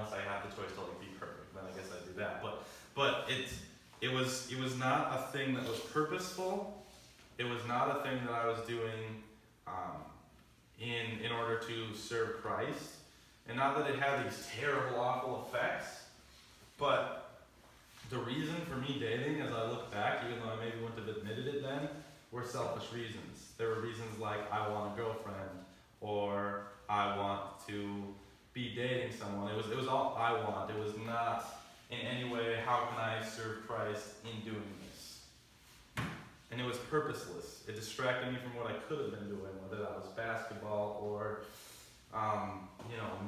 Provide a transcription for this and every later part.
unless I have the choice to like be perfect, then I guess I do that. But it was not a thing that was purposeful. It was not a thing that I was doing in order to serve Christ. And not that it had these terrible, awful effects, but the reason for me dating, as I look back, even though I maybe wouldn't have admitted it then, were selfish reasons. There were reasons like I want a girlfriend, or I want to be dating someone. It was all I want. It was not in any way, how can I serve Christ in doing this? And it was purposeless. It distracted me from what I could have been doing, whether that was basketball or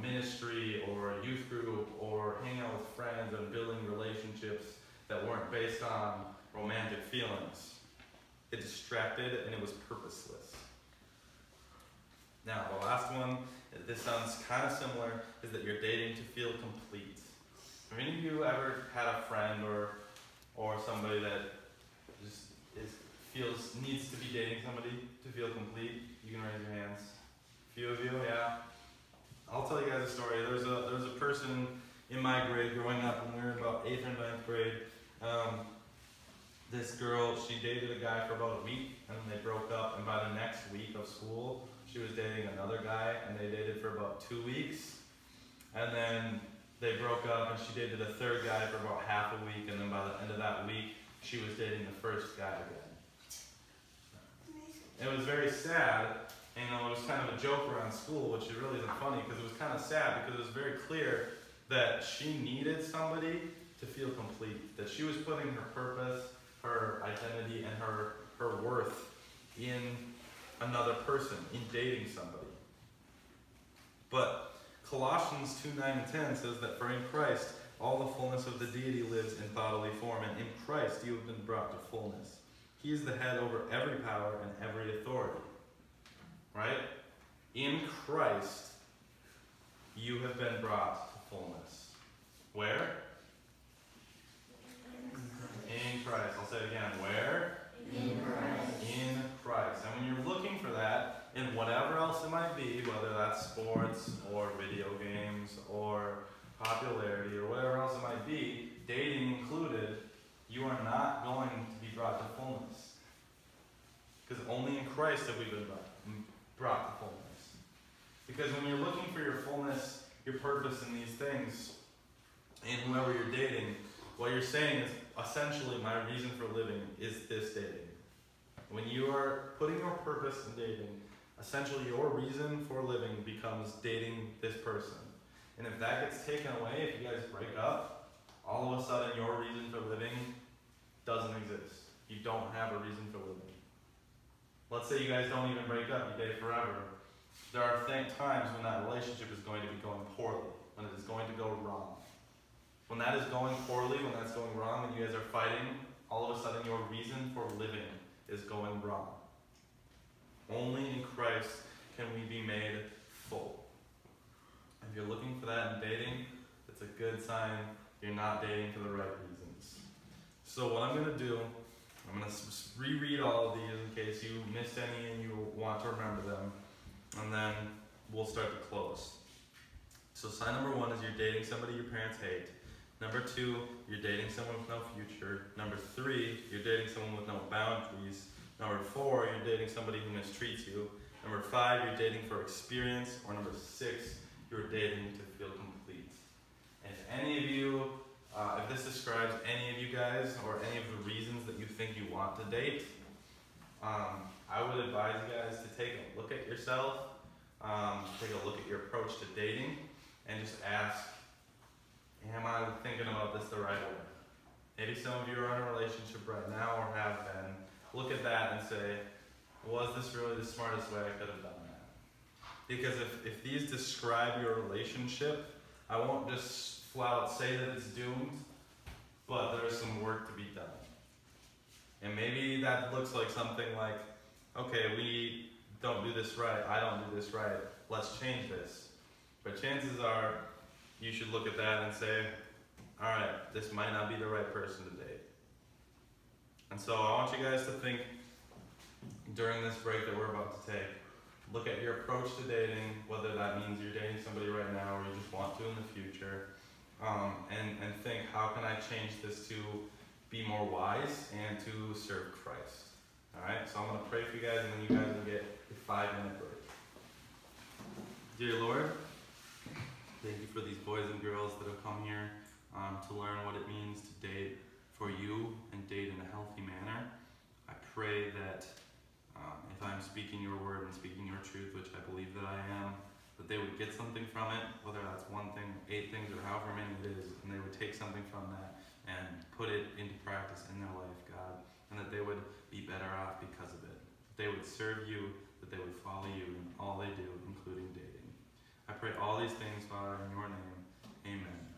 ministry or a youth group or hanging out with friends and building relationships that weren't based on romantic feelings. It distracted and it was purposeless. Now, the last one, this sounds kind of similar, is that you're dating to feel complete. Have any of you ever had a friend or somebody that just needs to be dating somebody to feel complete? You can raise your hands. A few of you, yeah. I'll tell you guys a story. There was a person in my grade growing up when we were in about 8th or 9th grade. This girl, she dated a guy for about a week, and then they broke up, and by the next week of school, she was dating another guy, and they dated for about 2 weeks. And then they broke up, and she dated a third guy for about half a week, and then by the end of that week, she was dating the first guy again. It was very sad. And, it was kind of a joke around school, which it really isn't funny, because it was kind of sad, because it was very clear that she needed somebody to feel complete, that she was putting her purpose, her identity, and her worth in another person, in dating somebody. But Colossians 2:9 and 10 says that for in Christ all the fullness of the deity lives in bodily form, and in Christ you have been brought to fullness. He is the head over every power and every authority. Right? In Christ, you have been brought to fullness. Where? In Christ. I'll say it again. Where? In Christ. In Christ. And when you're looking for that in whatever else it might be, whether that's sports or video games or popularity or whatever else it might be, dating included, you are not going to be brought to fullness. Because only in Christ have we been brought to fullness. Because when you're looking for your fullness, your purpose in these things, and whoever you're dating, what you're saying is essentially my reason for living is this dating. When you are putting your purpose in dating, essentially your reason for living becomes dating this person. And if that gets taken away, if you guys break up, all of a sudden your reason for living doesn't exist. You don't have a reason for living. Let's say you guys don't even break up, you date forever. There are times when that relationship is going to be going poorly, when it is going to go wrong. When that is going poorly, when that's going wrong, and you guys are fighting, all of a sudden your reason for living is going wrong. Only in Christ can we be made full. If you're looking for that in dating, it's a good sign you're not dating for the right reasons. So what I'm going to do, I'm going to reread all of these in case you missed any and you want to remember them, and then we'll start to close. So sign number 1 is you're dating somebody your parents hate. Number 2, you're dating someone with no future. Number 3, you're dating someone with no boundaries. Number 4, you're dating somebody who mistreats you. Number 5, you're dating for experience. Or number 6, you're dating to feel complete. And if any of you, if this describes any of you guys or any of the reasons that you think you want to date, I would advise you guys to take a look at yourself, take a look at your approach to dating, and just ask, am I thinking about this the right way? Maybe some of you are in a relationship right now or have been. Look at that and say, was this really the smartest way I could have done that? Because if these describe your relationship, I won't just flat out say that it's doomed, but there's some work to be done. And maybe that looks like something like, okay, we don't do this right, I don't do this right, let's change this. But chances are, you should look at that and say, all right, this might not be the right person to date. And so I want you guys to think during this break that we're about to take, look at your approach to dating, whether that means you're dating somebody right now or you just want to in the future, and think, how can I change this to be more wise and to serve Christ? Alright, so I'm going to pray for you guys, and then you guys will get a 5-minute break. Dear Lord, thank you for these boys and girls that have come here to learn what it means to date for you and date in a healthy manner. I pray that if I'm speaking your word and speaking your truth, which I believe that I am, that they would get something from it, whether that's 1 thing, 8 things, or however many it is, and they would take something from that and put it into practice in their life, God, and that they would be better off because of it. That they would serve you, that they would follow you in all they do, including dating. I pray all these things, Father, in your name. Amen.